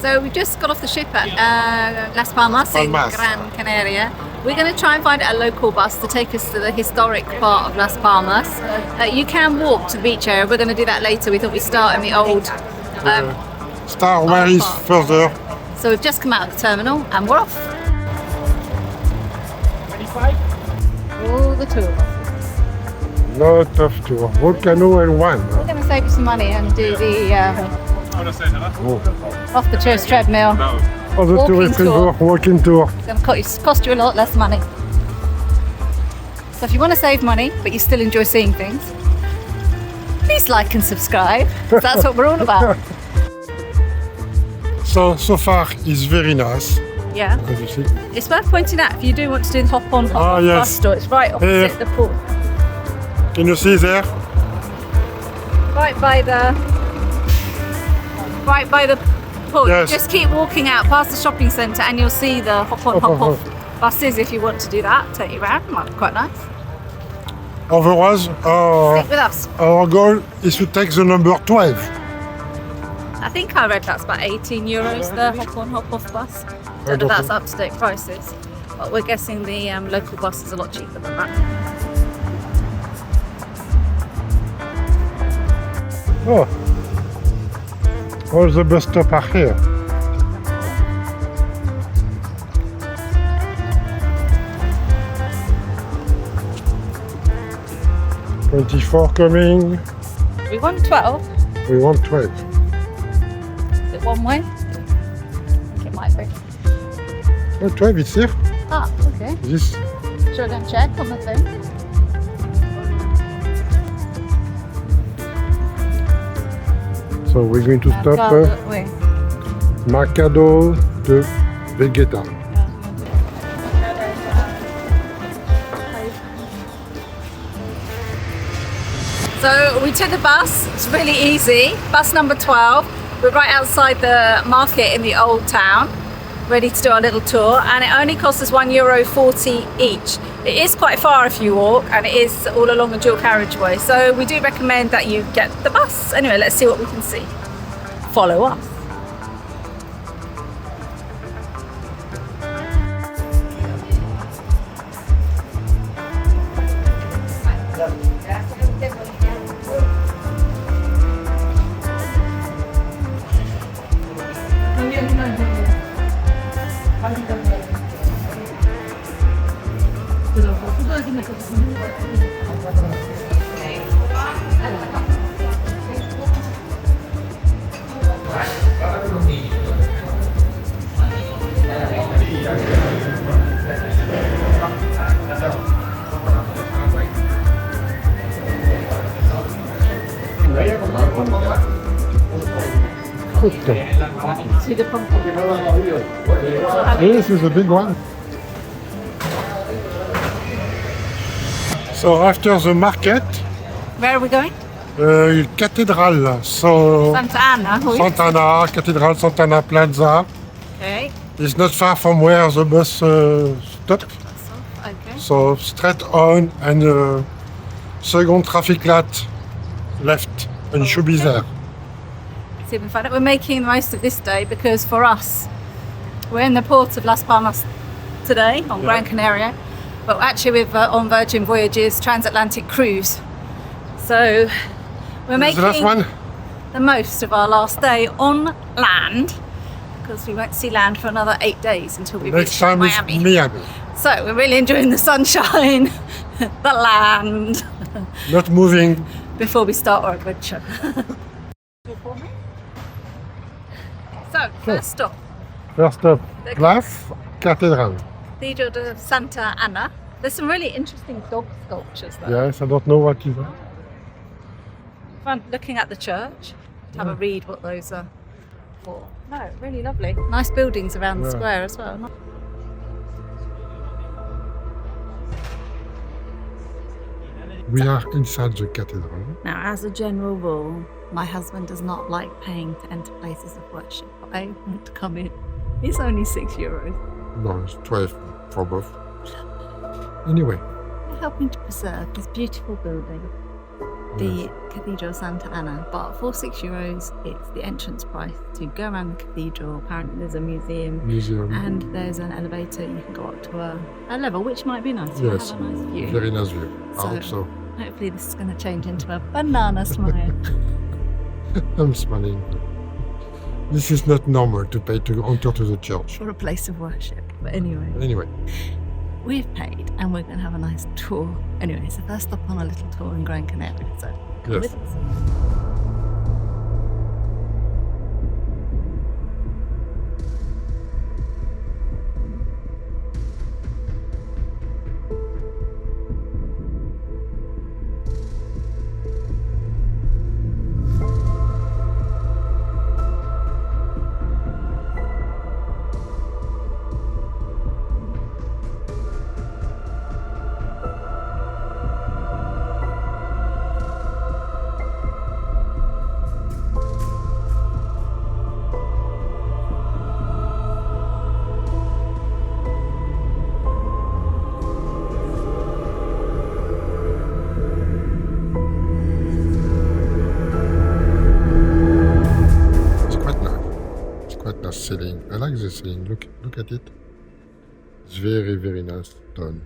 So we just got off the ship at Las Palmas in Gran Canaria. We're going to try and find a local bus to take us to the historic part of Las Palmas. You can walk to the beach area. We're going to do that later. We thought we'd start in the old start where is further. So we've just come out of the terminal and we're off. 25? All the tour buses. Lot of tour. Volcano and one. We're going to save you some money and do the off the tourist treadmill. For the tourist tour, walking tour. It's going to cost you a lot less money. So if you want to save money, but you still enjoy seeing things, please like and subscribe. That's what we're all about. So far it's very nice. Yeah. As you see. It's worth pointing out if you do want to do the hop on bus store, it's right opposite the pool. Can you see there? Right by the pool. Yes. Just keep walking out past the shopping centre and you'll see the hop on, hop off buses if you want to do that. Take you around, might be quite nice. Otherwise, Stick with us. our goal is to take the number 12. I think I read that's about 18 euros, the hop on, hop off bus. I don't know if that's up to date prices, but we're guessing the local bus is a lot cheaper than that. Oh, all the bus stops are here. $24 coming. We want 12. We want 12. Is it one way? I think it might be. Oh, 12 is here. Ah, okay. This. Should I go and check on the thing? So we're going to stop Mercado de Vegueta. So we took a bus, it's really easy. Bus number 12. We're right outside the market in the old town, ready to do our little tour, and it only costs us €1.40 each. It is quite far if you walk, and it is all along a dual carriageway, so we do recommend that you get the bus. Anyway, let's see what we can see. Follow us. See the pumpkin. This is a big one. So after the market, Where are we going? Catedral. So Santa Ana. Santa Ana, Cathedral, Santa Ana Plaza. Okay. It's not far from where the bus stopped. Okay. So straight on and second traffic light left and should be there. See if we find it. We're making the most of this day because for us, we're in the port of Las Palmas today on Gran Canaria, but actually we're on Virgin Voyages transatlantic cruise. So we're making the most of our last day on land because we won't see land for another 8 days until we reach Miami. Is Miami. So we're really enjoying the sunshine, the land. Not moving. Before we start our adventure. So, first stop. First stop, Plaza, Catedral. Cathedral de Santa Ana. There's some really interesting dog sculptures there. Yes, I don't know what is that. Fun looking at the church to have a read what those are for. No, really lovely. Nice buildings around the square as well. We are inside the cathedral. Now, as a general rule, my husband does not like paying to enter places of worship. I want to come in. It's only €6. No, it's 12 for both. Anyway. We're helping to preserve this beautiful building. the Cathedral Santa Anna, but for €6 it's the entrance price to go around the cathedral. Apparently there's a museum and there's an elevator. You can go up to a level, which might be nice. Yes, have a nice view. very nice view. I hope so. Hopefully this is going to change into a banana smile. I'm smiling. This is not normal to pay to enter to the church. Or a place of worship. But anyway. We've paid and we're going to have a nice tour. Anyway, it's the first stop on a little tour in Gran Canaria. So come with us. Ceiling. I like the ceiling. Look at it. It's very, very nice done.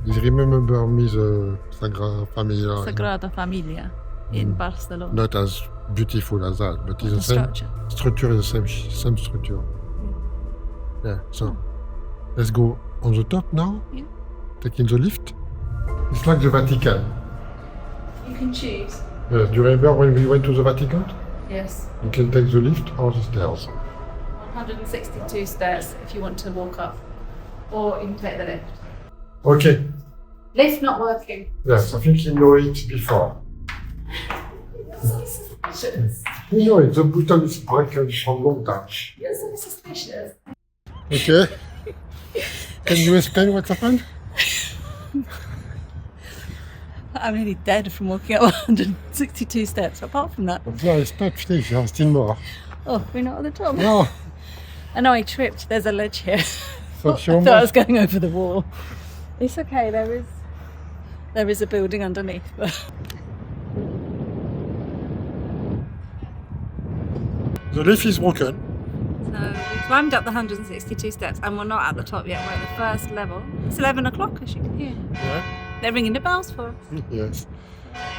It remember me the Sagrada Familia in Barcelona. Not as beautiful as that, but it's the same structure. Is the same structure. Yeah. So let's go on the top now. Yeah. Taking the lift. It's like the Vatican. You can choose. Yes. Do you remember when we went to the Vatican? Yes. You can take the lift or the stairs. 162 stairs if you want to walk up, or you can take the lift. Okay. Lift not working. Yes, I think you know it before. You know it, the button is broken from long time. You're so suspicious. Okay. Can you explain what happened? I'm nearly dead from walking up 162 steps. Apart from that. No, it's not finished, there's still more. Oh, we're not at the top. No. I know I tripped. There's a ledge here. So I thought I was going over the wall. It's okay. There is a building underneath. The lift is broken. So we climbed up the 162 steps and we're not at the top yet. We're at the first level. It's 11 o'clock, as you can hear. Yeah. They're ringing the bells for us. Yes.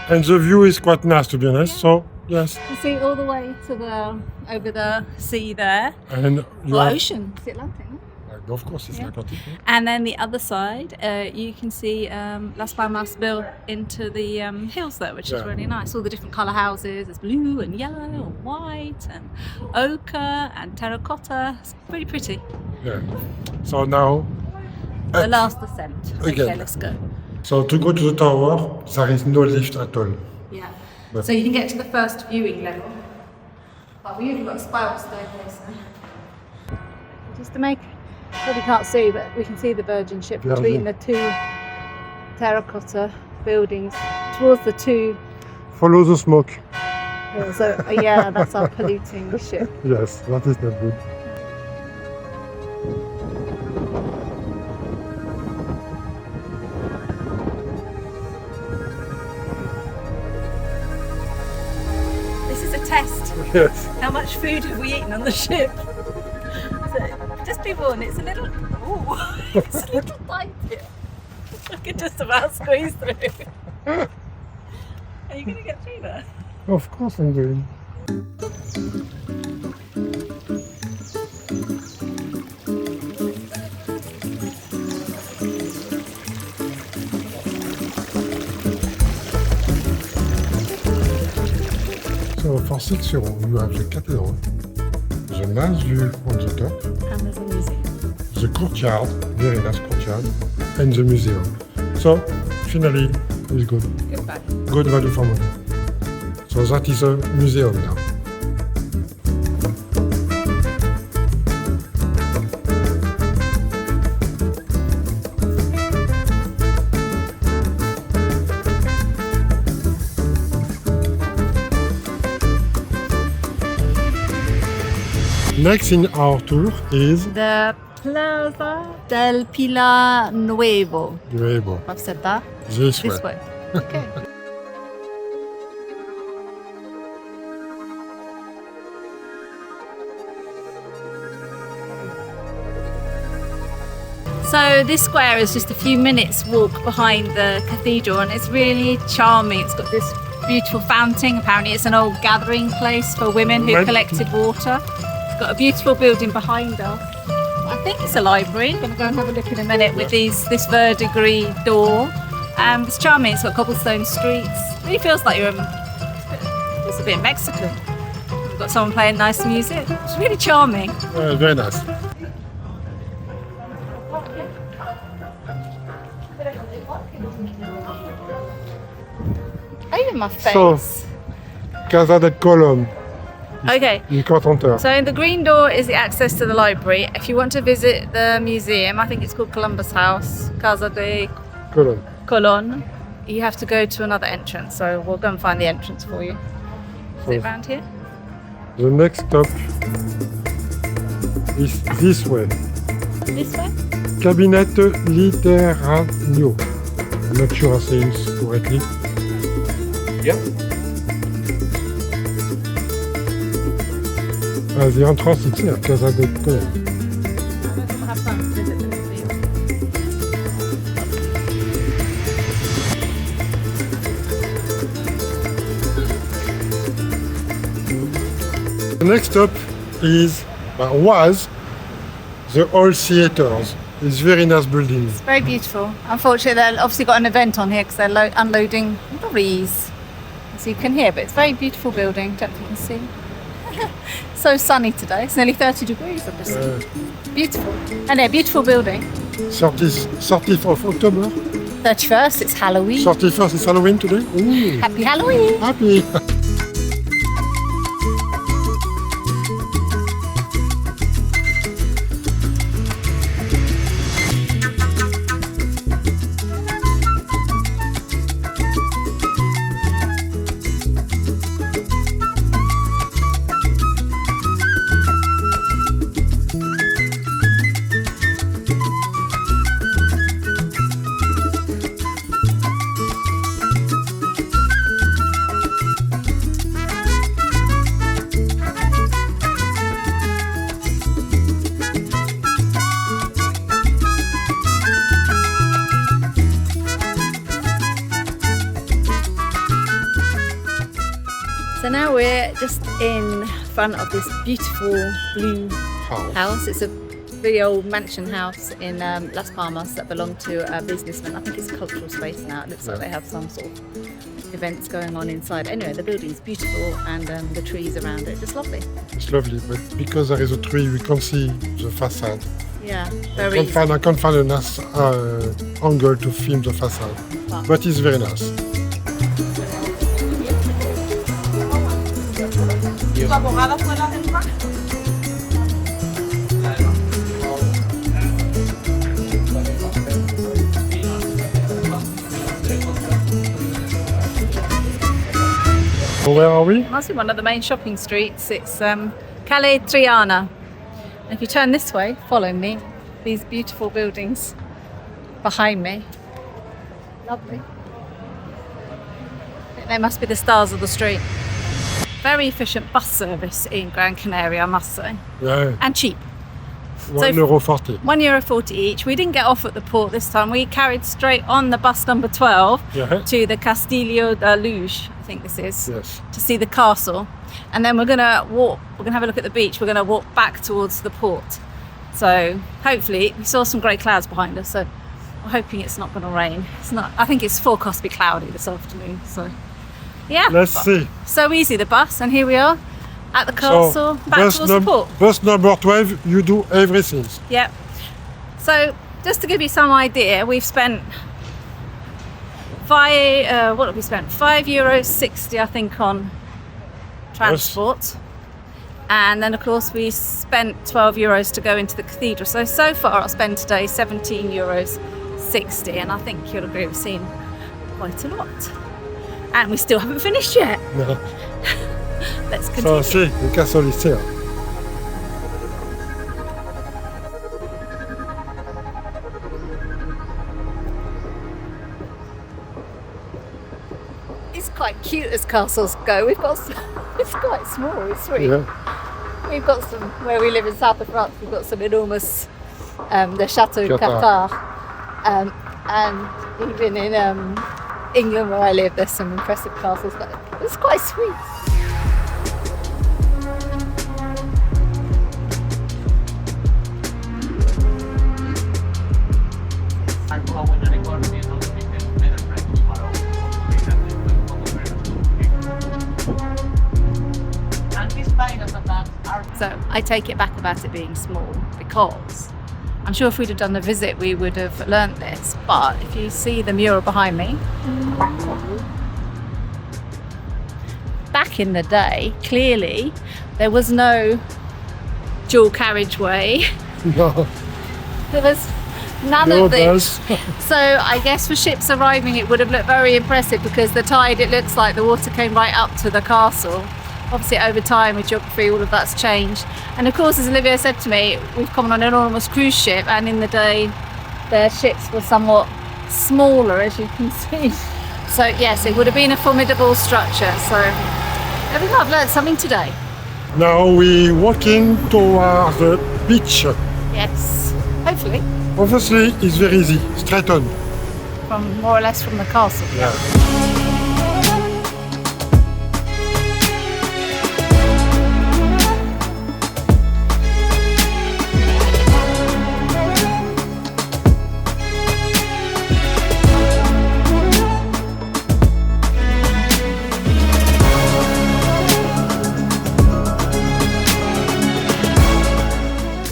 And the view is quite nice, to be honest. Yeah. So yes. You see all the way to over the sea there. And ocean. It's the Atlantic. Of course, it's Atlantic. Yeah. And then the other side, you can see Las Palmas built into the hills there, which is really nice. All the different colour houses. There's blue and yellow and white and ochre and terracotta. It's pretty pretty. Yeah. So now the last ascent. Again. Okay, let's go. So to go to the tower, there is no lift at all. Yeah. But so you can get to the first viewing level. But we even got a spiral staircase there. Just to make, probably can't see, but we can see the Virgin ship between the two terracotta buildings towards the two. Follow the smoke. So yeah, that's our polluting ship. Yes, that is not good. Test. Yes. How much food have we eaten on the ship? So, just be warned, it's a little. Ooh, it's a little tight here. I can just about squeeze through. Are you going to get through there? Of course I'm doing. So for €6, you have the Cathedral, the nice view on the top, and there's a museum, the courtyard, very nice courtyard, and the museum. So finally, it's good. Good value for money. So that is a museum now. Next in our tour is the Plaza del Pilar Nuevo. Nuevo. I've said that. This way. Okay. So this square is just a few minutes walk behind the cathedral, and it's really charming. It's got this beautiful fountain. Apparently it's an old gathering place for women who collected water. It's got a beautiful building behind us. I think it's a library. I'm going to go and have a look in a minute with this verdigris door. It's charming. It's got cobblestone streets. It really feels like you're it's a bit Mexican. We've got someone playing nice music. It's really charming. Very nice. Over my face. So, Casa del Colón. Okay. You can't enter. So the green door is the access to the library. If you want to visit the museum, I think it's called Columbus House, Casa de Colón, you have to go to another entrance. So we'll go and find the entrance for you. Is it around here? The next stop is this way. This way? Cabinet Literario. I'm not sure I say it correctly. Yeah. The entrance is here, Casa del Colón. We'll have time to visit the museum. The next stop was the old theaters. It's very nice building. It's very beautiful. Unfortunately, they've obviously got an event on here because they're unloading lorries, as you can hear. But it's a very beautiful building. Don't think you can see. So sunny today. It's nearly 30 degrees. Obviously, beautiful. And a beautiful building. 30th of October. 31st. It's Halloween. 31st is Halloween today. Ooh. Happy Halloween. Happy. So now we're just in front of this beautiful blue house. It's a really old mansion house in Las Palmas that belonged to a businessman. I think it's a cultural space now. It looks like they have some sort of events going on inside. Anyway, the building's beautiful and the trees around it, just lovely. It's lovely, but because there is a tree, we can't see the facade. Yeah, I can't find a nice angle to film the facade, but it's very nice. Where are we? Must be one of the main shopping streets. It's Catedral. If you turn this way, follow me, these beautiful buildings behind me. Lovely. I think they must be the stars of the street. Very efficient bus service in Gran Canaria, I must say. Yeah. And cheap. €1.40. €1.40 each. We didn't get off at the port this time. We carried straight on the bus number 12 to the Castillo de Luz, I think this is, to see the castle. And then we're gonna have a look at the beach. We're gonna walk back towards the port. So hopefully, we saw some grey clouds behind us, so I'm hoping it's not gonna rain. It's not. I think it's forecast to be cloudy this afternoon, so yeah. Let's see. So easy, the bus, and here we are at the castle, back towards the port. Bus number 12, you do everything. Yep. So just to give you some idea, we've spent €5.60 I think on transport, and then of course we spent €12 to go into the cathedral. So far I'll spend today €17.60, and I think you'll agree we've seen quite a lot. And we still haven't finished yet. No. Let's continue. So, see, the castle is here. It's quite cute as castles go. We've got some, it's quite small, it's sweet. Yeah. We've got some, where we live in south of France, we've got some enormous the Chateau Qatar. Qatar. And even in England where I live, there's some impressive castles, but it's quite sweet. So I take it back about it being small because I'm sure if we'd have done a visit we would have learnt this, but if you see the mural behind me, back in the day, clearly there was no dual carriageway. No. There was none of this. So I guess for ships arriving it would have looked very impressive because the tide, it looks like the water came right up to the castle. Obviously over time with geography all of that's changed, and of course as Olivia said to me, we've come on an enormous cruise ship, and in the day their ships were somewhat smaller, as you can see. So yes, it would have been a formidable structure. So I think I've learned something today. Now we're walking towards the beach. Yes, hopefully Obviously, it's very easy, straight on. from more or less from the castle. Yeah.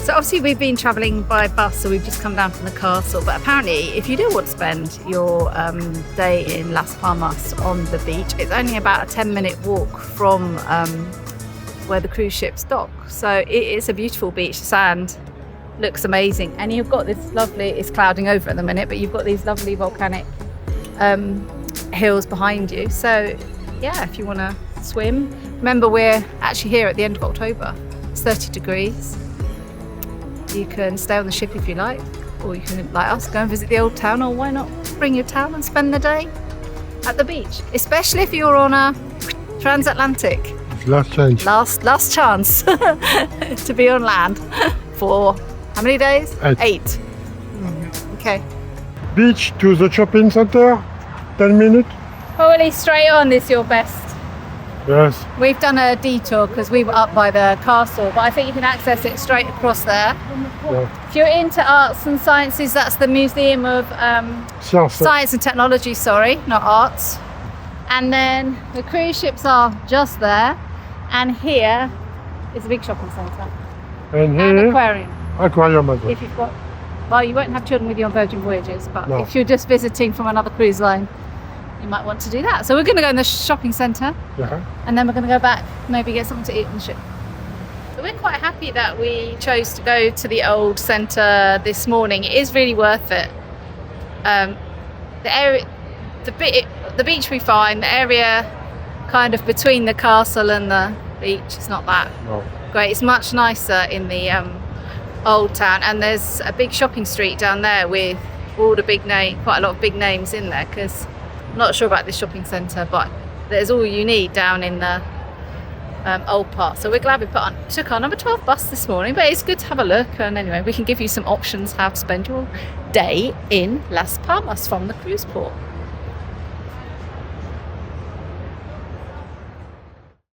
So obviously we've been travelling by bus, so we've just come down from the castle, but apparently if you do want to spend your day in Las Palmas on the beach, it's only about a 10-minute walk from where the cruise ships dock. So it is a beautiful beach. The sand looks amazing, and you've got this lovely, it's clouding over at the minute, but you've got these lovely volcanic hills behind you. So yeah, if you want to swim, remember we're actually here at the end of October. It's 30 degrees. You can stay on the ship if you like, or you can, like us, go and visit the old town, or why not bring your towel and spend the day at the beach, especially if you're on a transatlantic. Last chance. Last chance to be on land for how many days? 8. Okay. Beach to the shopping center, 10 minutes. Probably straight on is your best. Yes. We've done a detour because we were up by the castle, but I think you can access it straight across there. Yeah. If you're into arts and sciences, that's the Museum of Science and Technology, sorry, not arts. And then the cruise ships are just there, and here is a big shopping centre And and here, aquarium. aquarium as well. If you've got, well, you won't have children with you on Virgin Voyages, but No. if you're just visiting from another cruise line, you might want to do that. So we're going to go in the shopping centre, Yeah. and then we're going to go back, maybe get something to eat on the ship. So we're quite happy that we chose to go to the old centre this morning. It is really worth it. The area, the beach we find, the area kind of between the castle and the beach is not that No. great. It's much nicer in the old town, and there's a big shopping street down there with all the quite a lot of big names in there, because I'm not sure about this shopping centre, but there's all you need down in the old part. So we're glad we took our number 12 bus this morning, but it's good to have a look, and anyway we can give you some options how to spend your day in Las Palmas from the cruise port.